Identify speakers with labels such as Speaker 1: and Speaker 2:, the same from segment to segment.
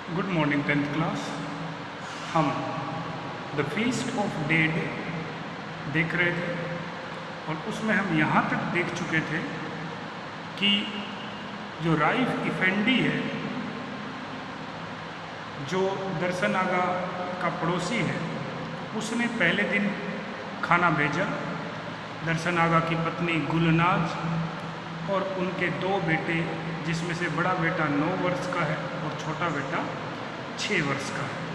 Speaker 1: Good morning 10th class. हम the feast of dead देख रहे थे और उसमें हम यहाँ तक देख चुके थे कि जो राइफ इफेंडी है, जो दर्शन आगा का पड़ोसी है, उसने पहले दिन खाना भेजा। दर्शन आगा की पत्नी गुलनाज और उनके दो बेटे, जिसमें से बड़ा बेटा 9 वर्ष का है और छोटा बेटा 6 वर्ष का है।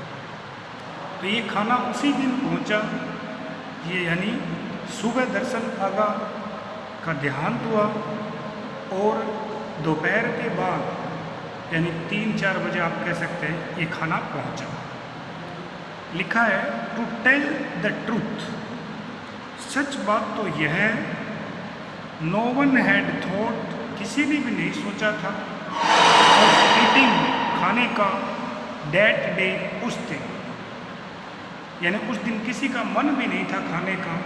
Speaker 1: तो ये खाना उसी दिन पहुंचा। ये यानी सुबह दर्शन आगा का देहांत हुआ और दोपहर के बाद यानी 3-4 बजे आप कह सकते हैं ये खाना पहुंचा। लिखा है टू टेल द ट्रूथ, सच बात तो यह है, नो वन हैड थॉट, किसी ने भी नहीं सोचा था, ऑफ ईटिंग, खाने का, दैट डे, उस दिन, यानी उस दिन किसी का मन भी नहीं था खाने का,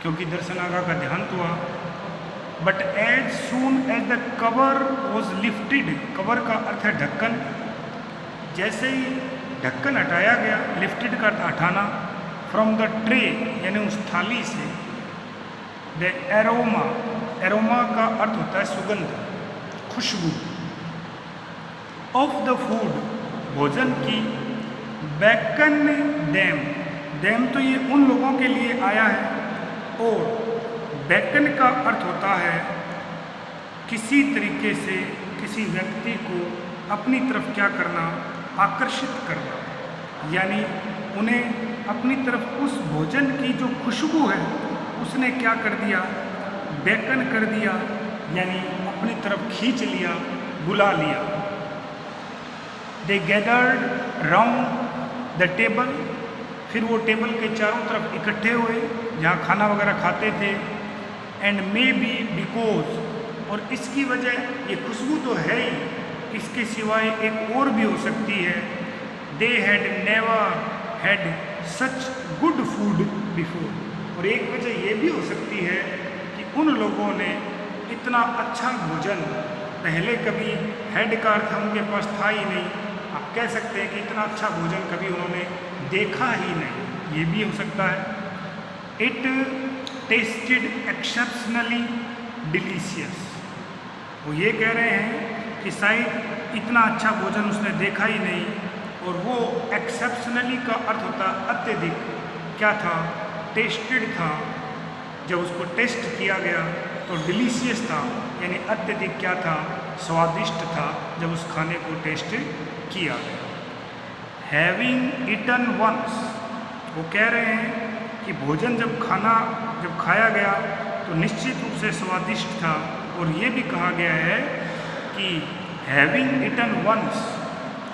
Speaker 1: क्योंकि दर्शन आगा का देहांत हुआ। But as soon as the cover was lifted, cover का अर्थ है ढक्कन, जैसे ही ढक्कन हटाया गया, लिफ्टेड का अर्थ हटाना, फ्रॉम द ट्रे यानी उस थाली से, द एरोमा, एरोमा का अर्थ होता है सुगंध, खुशबू, ऑफ द फूड, भोजन की, बैकन डैम, डैम तो ये उन लोगों के लिए आया है, और बैकन का अर्थ होता है किसी तरीके से किसी व्यक्ति को अपनी तरफ क्या करना, आकर्षित करना, यानी उन्हें अपनी तरफ उस भोजन की जो खुशबू है उसने क्या कर दिया, बेकन कर दिया, यानी अपनी तरफ खींच लिया, बुला लिया। दे गैदर्ड राउंड द टेबल, फिर वो टेबल के चारों तरफ इकट्ठे हुए जहाँ खाना वगैरह खाते थे। एंड मे बी बिकॉज, और इसकी वजह, ये खुशबू तो है ही, इसके सिवाय एक और भी हो सकती है, they had never had such good food before, और एक वजह ये भी हो सकती है कि उन लोगों ने इतना अच्छा भोजन पहले कभी, हेड का अर्थ उनके पास था ही नहीं, आप कह सकते हैं कि इतना अच्छा भोजन कभी उन्होंने देखा ही नहीं, ये भी हो सकता है। इट टेस्टेड एक्सेप्शनली डिलीशियस, वो ये कह रहे हैं कि शायद इतना अच्छा भोजन उसने देखा ही नहीं, और वो एक्सेप्शनली का अर्थ होता अत्यधिक, क्या था, टेस्टेड था, जब उसको टेस्ट किया गया तो डिलीशियस था, यानी अत्यधिक क्या था, स्वादिष्ट था जब उस खाने को टेस्ट किया गया। हैविंग ईटन वंस, वो कह रहे हैं कि भोजन जब खाया गया तो निश्चित रूप से स्वादिष्ट था, और ये भी कहा गया है कि हैविंग ईटन वंस,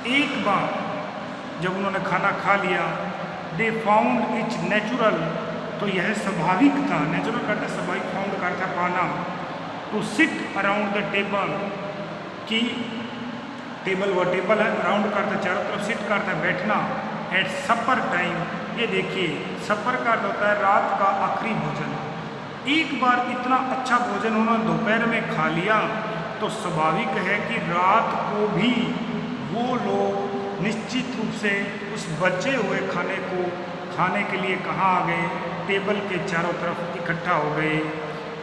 Speaker 1: एक बार जब उन्होंने खाना खा लिया, दे फाउंड इट्स नेचुरल, तो यह स्वाभाविक था, नेचुरल करता स्वाभाविक, फाउंड करता पाना, to sit around the table, कि टेबल व टेबल है, अराउंड करता चारों तरफ, सिट करता बैठना, एट सपर टाइम, ये देखिए सपर का अर्थ होता है रात का आखिरी भोजन। एक बार इतना अच्छा भोजन उन्होंने दोपहर में खा लिया तो स्वाभाविक है कि रात को भी वो लोग निश्चित रूप से उस बचे हुए खाने को खाने के लिए कहाँ आ गए, टेबल के चारों तरफ इकट्ठा हो गए।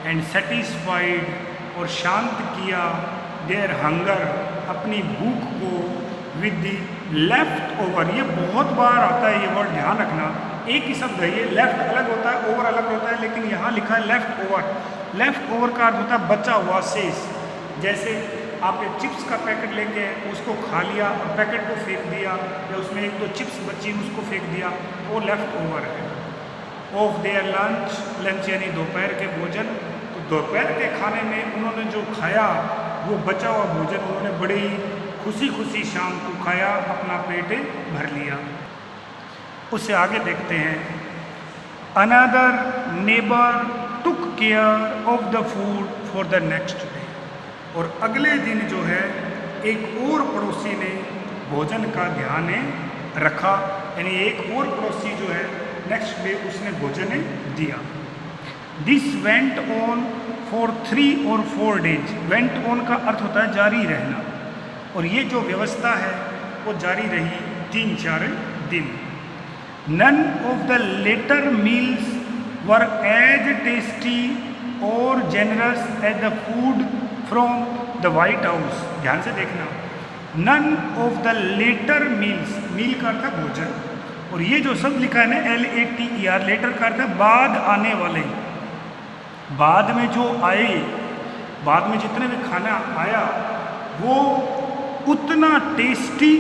Speaker 1: एंड सेटिस्फाइड, और शांत किया, देयर हंगर, अपनी भूख को, विद दी लेफ्ट ओवर, ये बहुत बार आता है ये वर्ड, ध्यान रखना, एक ही शब्द है ये, लेफ्ट अलग होता है, ओवर अलग होता है, लेकिन यहाँ लिखा है लेफ्ट ओवर। लेफ्ट ओवर का अर्थ होता है बचा हुआ, शेष, जैसे आप एक चिप्स का पैकेट लेके उसको खा लिया और पैकेट को फेंक दिया, या उसमें 1-2 चिप्स बची उसको फेंक दिया, वो लेफ्ट ओवर है। ऑफ देयर लंच, लंच यानी दोपहर के भोजन, तो दोपहर के खाने में उन्होंने जो खाया वो बचा हुआ भोजन उन्होंने बड़ी खुशी खुशी शाम को खाया, अपना पेट भर लिया। उससे आगे देखते हैं, another neighbour took care of the food for the next day, और अगले दिन जो है एक और पड़ोसी ने भोजन का ध्यान रखा, यानी एक और पड़ोसी जो है नेक्स्ट डे उसने भोजन दिया। This went on for 3 or 4 days, went on का अर्थ होता है जारी रहना, और ये जो व्यवस्था है वो जारी रही 3-4 दिन। None of the latter meals were as tasty और generous as the food from the White House. ध्यान से देखना, none of the latter meals, meal का अर्थ है भोजन, और ये जो शब्द लिखा है ना LATER, लेटर का अर्थ है बाद आने वाले, बाद में जो आए, बाद में जितने भी खाना आया वो उतना टेस्टी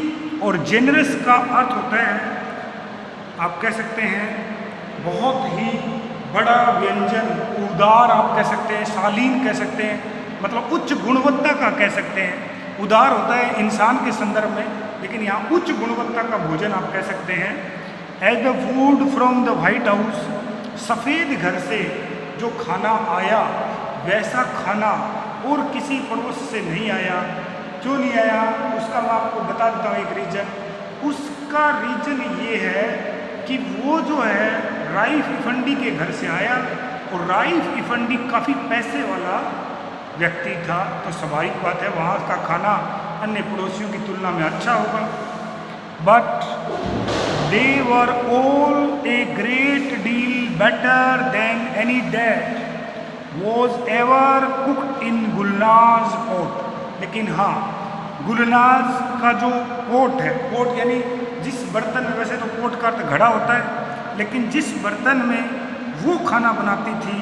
Speaker 1: और जेनरस का अर्थ होता है, आप कह सकते हैं बहुत ही बड़ा व्यंजन, उदार आप कह सकते हैं, शालीन कह सकते हैं, मतलब उच्च गुणवत्ता का कह सकते हैं। उदार होता है इंसान के संदर्भ में, लेकिन यहाँ उच्च गुणवत्ता का भोजन आप कह सकते हैं। As the food from the White House, सफ़ेद घर से जो खाना आया वैसा खाना और किसी पड़ोस से नहीं आया। क्यों नहीं आया उसका मैं आपको बता देता हूँ एक रीज़न। उसका रीज़न ये है कि वो जो है राइफ इफंडी के घर से आया, और राइफ इफंडी काफ़ी पैसे वाला व्यक्ति था, तो स्वाभाविक बात है वहाँ का खाना अन्य पड़ोसियों की तुलना में अच्छा होगा। But they were all a great deal better than any that was ever cooked in गुलनाज पोट। लेकिन हाँ, गुलनाज का जो पोट है, पोट यानी जिस बर्तन में, वैसे तो पोट का अर्थ घड़ा होता है, लेकिन जिस बर्तन में वो खाना बनाती थी,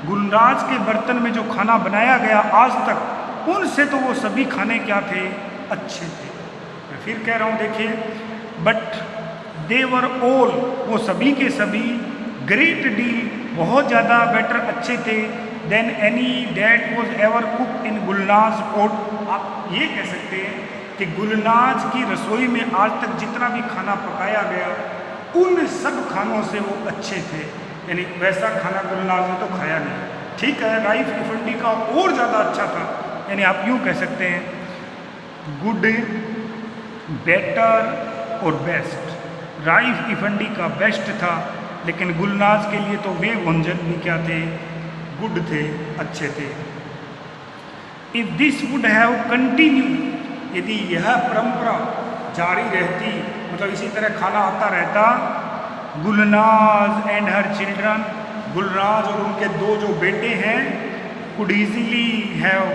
Speaker 1: गुलनाज के बर्तन में जो खाना बनाया गया आज तक, उनसे तो वो सभी खाने क्या थे, अच्छे थे। मैं फिर कह रहा हूँ, देखिए, बट दे वर ऑल, वो सभी के सभी, ग्रेट डील, बहुत ज़्यादा बेटर, अच्छे थे, than any that was ever cook in गुलनाज पोट। आप ये कह सकते हैं कि गुलनाज की रसोई में आज तक जितना भी खाना पकाया गया उन सब खानों से वो अच्छे थे, यानी वैसा खाना गुलनाज ने तो खाया नहीं। ठीक है, राइफ इफंडी का और ज़्यादा अच्छा था, यानी आप यूँ कह सकते हैं गुड, बेटर और बेस्ट। राइफ इफंडी का बेस्ट था, लेकिन गुलनाज के लिए तो वे व्यंजन भी क्या थे, गुड थे, अच्छे थे। If this would have continue, यदि यह परंपरा जारी रहती, मतलब इसी तरह खाना आता रहता, Gulnaz and her children, Gulnaz और उनके दो जो बेटे हैं, कुड ईजिली हैव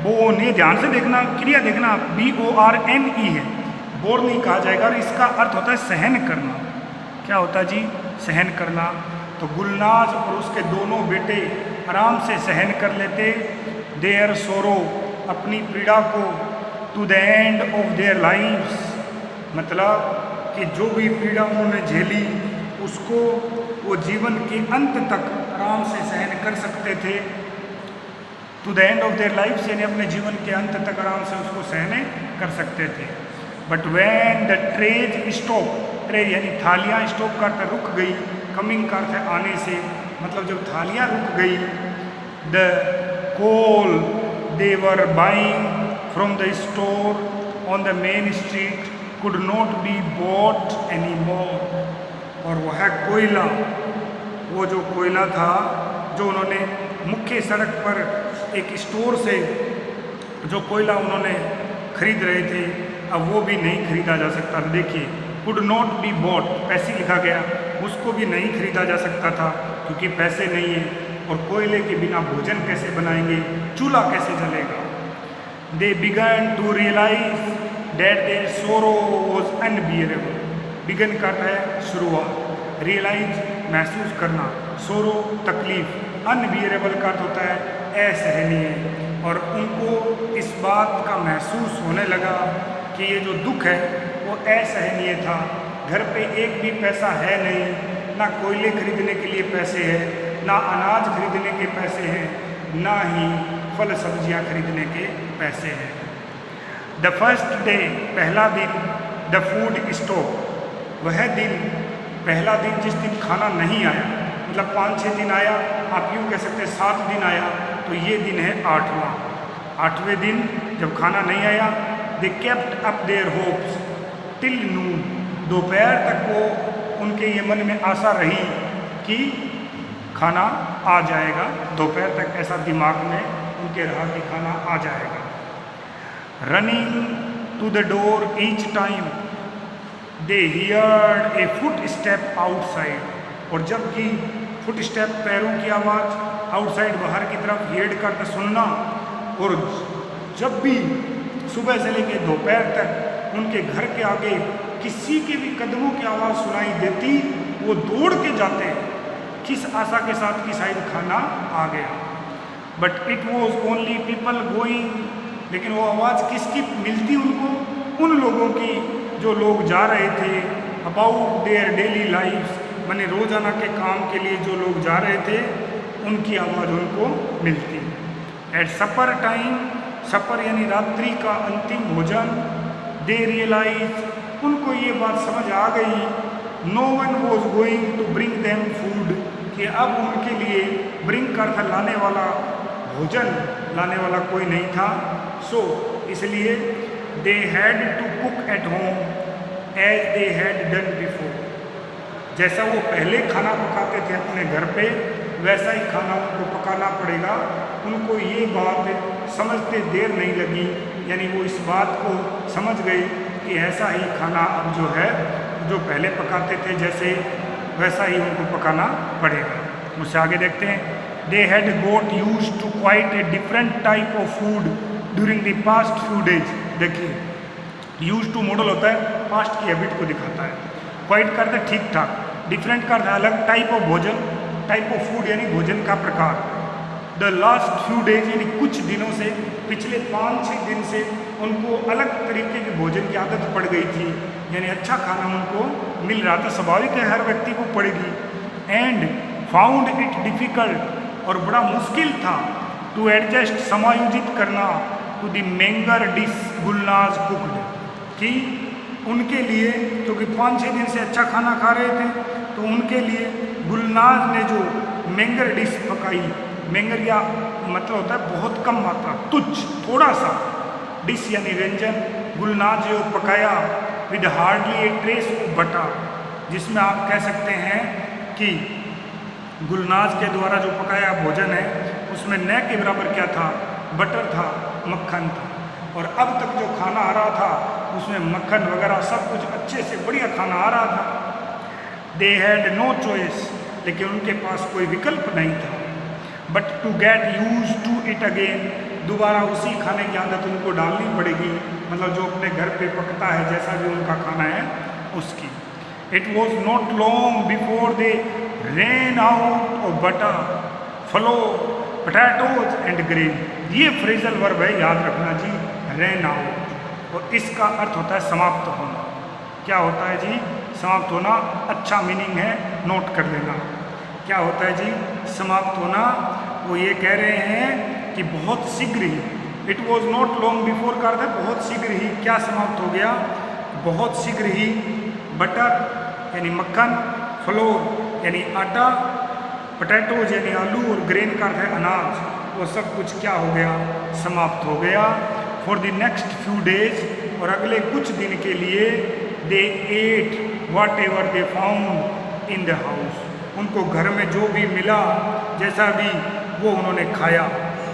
Speaker 1: बोर्न, ये ध्यान से देखना, क्रिया देखना, BORNE है, बोर नहीं कहा जाएगा, और इसका अर्थ होता है सहन करना। क्या होता है जी, सहन करना। तो गुलनाज और उसके दोनों बेटे आराम से सहन कर लेते देयर सोरो, अपनी पीड़ा को, to the end of their lives, मतलब कि जो भी पीड़ा उन्होंने झेली उसको वो जीवन के अंत तक आराम से सहन कर सकते थे। To the end of their lives यानी अपने जीवन के अंत तक आराम से उसको सहने कर सकते थे। But when the trays stop, trays यानी थालियाँ, स्टॉप का अर्थ रुक गई, कमिंग का अर्थ है आने से, मतलब जब थालियाँ रुक गई, the coal they were buying from the store on the main street could not be bought any more, और वह कोयला, वो जो कोयला था जो उन्होंने मुख्य सड़क पर एक स्टोर से जो कोयला उन्होंने खरीद रहे थे, अब वो भी नहीं खरीदा जा सकता था। देखिए, कुड नॉट बी बॉट, पैसे लिखा गया, उसको भी नहीं खरीदा जा सकता था क्योंकि पैसे नहीं है, और कोयले के बिना भोजन कैसे बनाएंगे, चूल्हा कैसे जलेगा। They began to realise that their sorrow was unbearable, began का है शुरुआत, रियलाइज महसूस करना, सोरो तकलीफ, अनबियरेबल का अर्थ होता है असहनीय, और उनको इस बात का महसूस होने लगा कि ये जो दुख है वो असहनीय था। घर पे एक भी पैसा है नहीं, ना कोयले खरीदने के लिए पैसे हैं, ना अनाज खरीदने के पैसे हैं, ना ही फल सब्जियां खरीदने के पैसे हैं। द फर्स्ट डे, पहला दिन, द फूड स्टॉप, वह दिन, पहला दिन जिस दिन खाना नहीं आया, मतलब 5-6 दिन आया, आप यूँ कह सकते हैं 7 दिन आया, तो ये दिन है 8वां। 8वें दिन जब खाना नहीं आया, they kept up their hopes till नून, दोपहर तक वो उनके ये मन में आशा रही कि खाना आ जाएगा, दोपहर तक ऐसा दिमाग में उनके रहा कि खाना आ जाएगा। Running to the door each time they heard a footstep outside. और जबकि फुटस्टेप पैरों की आवाज़ आउटसाइड बाहर की तरफ हेड करके सुनना, और जब भी सुबह से लेकर दोपहर तक उनके घर के आगे किसी के भी कदमों की आवाज़ सुनाई देती, वो दौड़ के जाते किस आशा के साथ कि शायद खाना आ गया। But it was only people going, लेकिन वो आवाज़ किसकी मिलती उनको? उन लोगों की जो लोग जा रहे थे अबाउट देयर डेली लाइफ, माने रोज़ाना के काम के लिए जो लोग जा रहे थे उनकी आवाज़ उनको मिलती। एट सपर टाइम, सपर यानी रात्रि का अंतिम भोजन, दे रियलाइज, उनको ये बात समझ आ गई, no one was going to bring them food, कि अब उनके लिए ब्रिंग का अर्थ लाने वाला, भोजन लाने वाला कोई नहीं था। सो इसलिए they had to cook at home as they had done before, जैसा वो पहले खाना पकाते थे अपने घर पे वैसा ही खाना उनको पकाना पड़ेगा। उनको ये बात समझते देर नहीं लगी, यानी वो इस बात को समझ गए कि ऐसा ही खाना अब जो है जो पहले पकाते थे जैसे वैसा ही उनको पकाना पड़ेगा। मुझसे आगे देखते हैं। They had got used to quite a different type of food during the past few days. देखिए, यूज टू मॉडल होता है, पास्ट की हैबिट को दिखाता है। क्वाइट करते ठीक ठाक, डिफरेंट करते अलग, टाइप ऑफ भोजन, टाइप ऑफ फूड यानी भोजन का प्रकार। द लास्ट फ्यू डेज यानी कुछ दिनों से, पिछले 5-6 दिन से उनको अलग तरीके के भोजन की आदत पड़ गई थी, यानी अच्छा खाना उनको मिल रहा था। स्वाभाविक है, हर व्यक्ति को पड़ेगी। एंड फाउंड इट डिफ़िकल्ट, और बड़ा मुश्किल था, टू एडजस्ट, समायोजित करना, to the meagre dish Gulnaz cooked, कि उनके लिए, क्योंकि 5-6 दिन से अच्छा खाना खा रहे थे, तो उनके लिए गुलनाज ने जो मेंगर डिश पकाई, मेंगर या मतलब होता है बहुत कम मात्रा, तुच्छ, थोड़ा सा, डिश यानी व्यंजन, गुलनाज जो पकाया, with hardly A trace of butter, जिसमें आप कह सकते हैं कि गुलनाज के द्वारा जो पकाया भोजन है उसमें न के बराबर क्या था? बटर था, मक्खन था। और अब तक जो खाना आ रहा था उसमें मक्खन वगैरह सब कुछ अच्छे से बढ़िया खाना आ रहा था। दे हैड नो चॉइस, लेकिन उनके पास कोई विकल्प नहीं था। But to get used to it again, दोबारा उसी खाने की आदत उनको डालनी पड़ेगी, मतलब जो अपने घर पे पकता है जैसा भी उनका खाना है उसकी। It was not long before they rain out of butter, floor, potatoes and grain. ये फ्रेजल वर्ब है, याद रखना जी, रेन आउट, और इसका अर्थ होता है समाप्त होना। क्या होता है जी? समाप्त होना। अच्छा मीनिंग है, नोट कर लेना। क्या होता है जी? समाप्त होना। वो ये कह रहे हैं कि बहुत शीघ्र ही, it was not long before का अर्थ है बहुत शीघ्र ही। क्या समाप्त हो गया? बहुत शीघ्र ही। बटर यानी मक्खन, फ्लोर यानी आटा, पोटैटोज यानी आलू, और ग्रेन का अर्थ है अनाज। वो सब कुछ क्या हो गया? समाप्त हो गया। For the next few days, और अगले कुछ दिन के लिए, they ate whatever they found in the house, उनको घर में जो भी मिला जैसा भी वो उन्होंने खाया।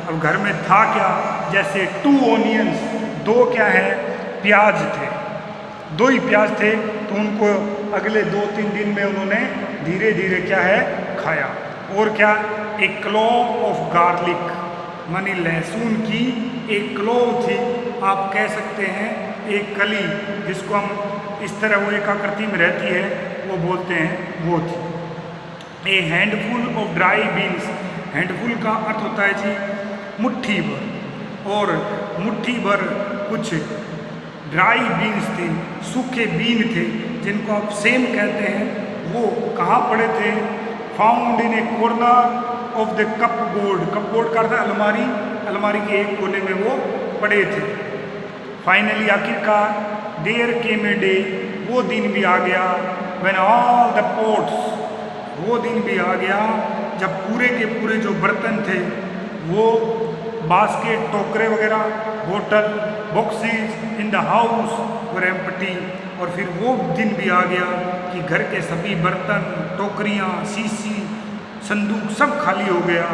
Speaker 1: अब घर में था क्या? जैसे 2 ऑनियंस, 2 क्या है? प्याज थे, 2 ही प्याज थे, तो उनको अगले 2-3 दिन में उन्होंने धीरे धीरे क्या है? खाया। और क्या? एक क्लोव ऑफ गार्लिक, मानी लहसुन की एक क्लोव थी, आप कह सकते हैं एक कली, जिसको हम इस तरह वो एक आकृति में रहती है वो बोलते हैं, वो थी। A handful of dry beans, handful का अर्थ होता है जी मुट्ठी भर, और मुट्ठी भर कुछ ड्राई बीन्स थे, सूखे बीन थे, जिनको आप सेम कहते हैं। वो कहाँ पड़े थे? Found in A corner of the cupboard, cupboard का अर्थ है अलमारी, अलमारी के एक कोने में वो पड़े थे। फाइनली आखिरकार, देयर केम ए डे, वो दिन भी आ गया, व्हेन ऑल द पोट्स, वो दिन भी आ गया जब पूरे के पूरे जो बर्तन थे, वो बास्केट, टोकरे वगैरह, बोतल, boxes in the house were empty, और फिर वो दिन भी आ गया कि घर के सभी बर्तन, टोकरियाँ, शीशी, संदूक सब खाली हो गया।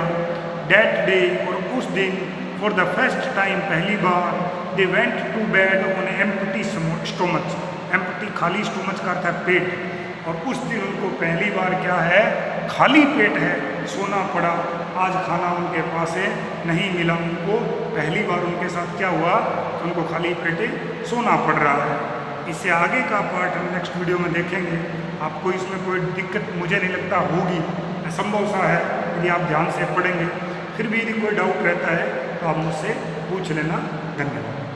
Speaker 1: डैट डे, और उस दिन, फॉर द फर्स्ट टाइम, पहली बार, they went to bed on empty stomach. Empty खाली, स्टोमच का अर्थ है पेट, और उस दिन उनको पहली बार क्या है, खाली पेट है, सोना पड़ा। आज खाना उनके पास है, नहीं मिला उनको, पहली बार उनके साथ क्या हुआ, तो उनको खाली पेटे सोना पड़ रहा है। इससे आगे का पार्ट हम नेक्स्ट वीडियो में देखेंगे। आपको इसमें कोई दिक्कत मुझे नहीं लगता होगी, संभव सा है यदि आप ध्यान से पढ़ेंगे। फिर भी यदि कोई डाउट रहता है तो आप मुझसे पूछ लेना। धन्यवाद।